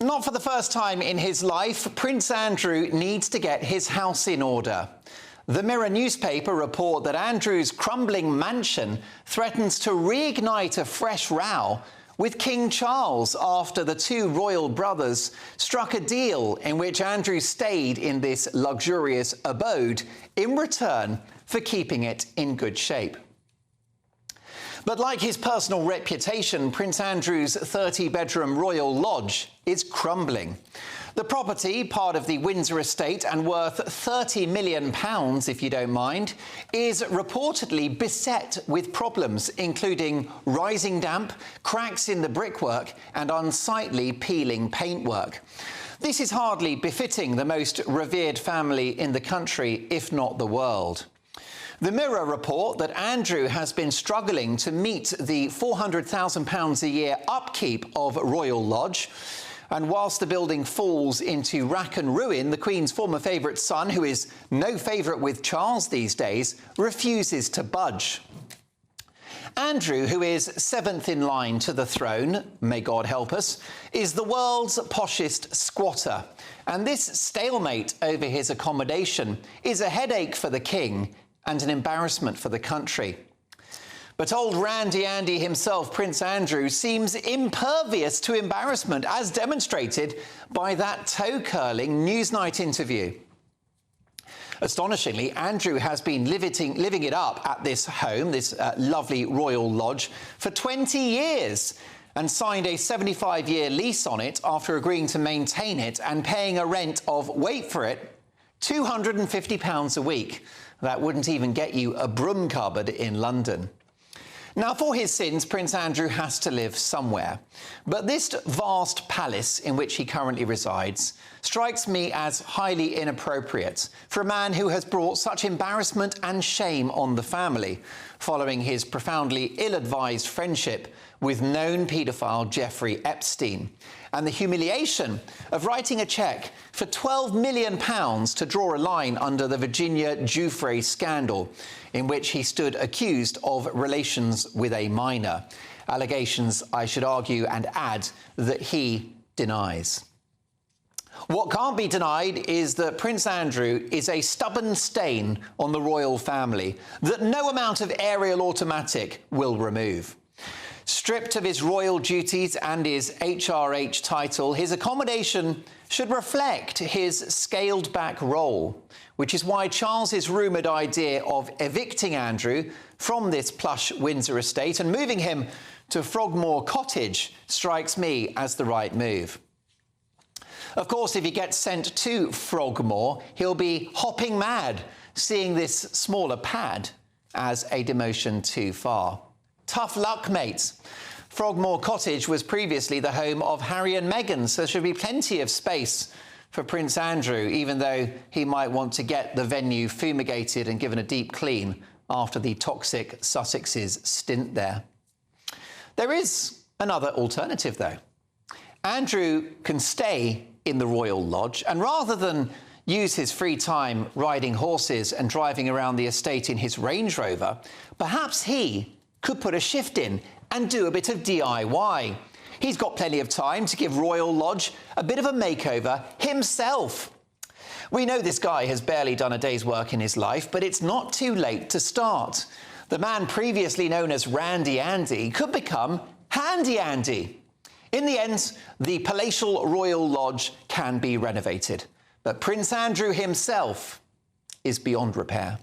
Not for the first time in his life, Prince Andrew needs to get his house in order. The Mirror newspaper report that Andrew's crumbling mansion threatens to reignite a fresh row with King Charles after the two royal brothers struck a deal in which Andrew stayed in this luxurious abode in return for keeping it in good shape. But like his personal reputation, Prince Andrew's 30-bedroom royal lodge is crumbling. The property, part of the Windsor estate and worth £30 million, if you don't mind, is reportedly beset with problems, including rising damp, cracks in the brickwork and unsightly peeling paintwork. This is hardly befitting the most revered family in the country, if not the world. The Mirror report that Andrew has been struggling to meet the £400,000 a year upkeep of Royal Lodge. And whilst the building falls into rack and ruin, the Queen's former favourite son, who is no favourite with Charles these days, refuses to budge. Andrew, who is seventh in line to the throne, may God help us, is the world's poshest squatter. And this stalemate over his accommodation is a headache for the King and an embarrassment for the country. But old Randy Andy himself, Prince Andrew, seems impervious to embarrassment, as demonstrated by that toe-curling Newsnight interview. Astonishingly, Andrew has been living it up at this home, this lovely royal lodge, for 20 years and signed a 75-year lease on it after agreeing to maintain it and paying a rent of, wait for it, £250 a week. That wouldn't even get you a broom cupboard in London. Now, for his sins, Prince Andrew has to live somewhere. But this vast palace in which he currently resides strikes me as highly inappropriate for a man who has brought such embarrassment and shame on the family, following his profoundly ill-advised friendship with known paedophile Jeffrey Epstein, and the humiliation of writing a cheque for £12 million to draw a line under the Virginia Giuffre scandal, in which he stood accused of relations with a minor. Allegations, I should argue and add, that he denies. What can't be denied is that Prince Andrew is a stubborn stain on the royal family that no amount of aerial automatic will remove. Stripped of his royal duties and his HRH title, his accommodation should reflect his scaled-back role, which is why Charles's rumoured idea of evicting Andrew from this plush Windsor estate and moving him to Frogmore Cottage strikes me as the right move. Of course, if he gets sent to Frogmore, he'll be hopping mad, seeing this smaller pad as a demotion too far. Tough luck, mates. Frogmore Cottage was previously the home of Harry and Meghan, so there should be plenty of space for Prince Andrew, even though he might want to get the venue fumigated and given a deep clean after the toxic Sussex's stint there. There is another alternative, though. Andrew can stay in the Royal Lodge, and rather than use his free time riding horses and driving around the estate in his Range Rover, perhaps he could put a shift in and do a bit of DIY. He's got plenty of time to give Royal Lodge a bit of a makeover himself. We know this guy has barely done a day's work in his life, but it's not too late to start. The man previously known as Randy Andy could become Handy Andy. In the end, the palatial Royal Lodge can be renovated, but Prince Andrew himself is beyond repair.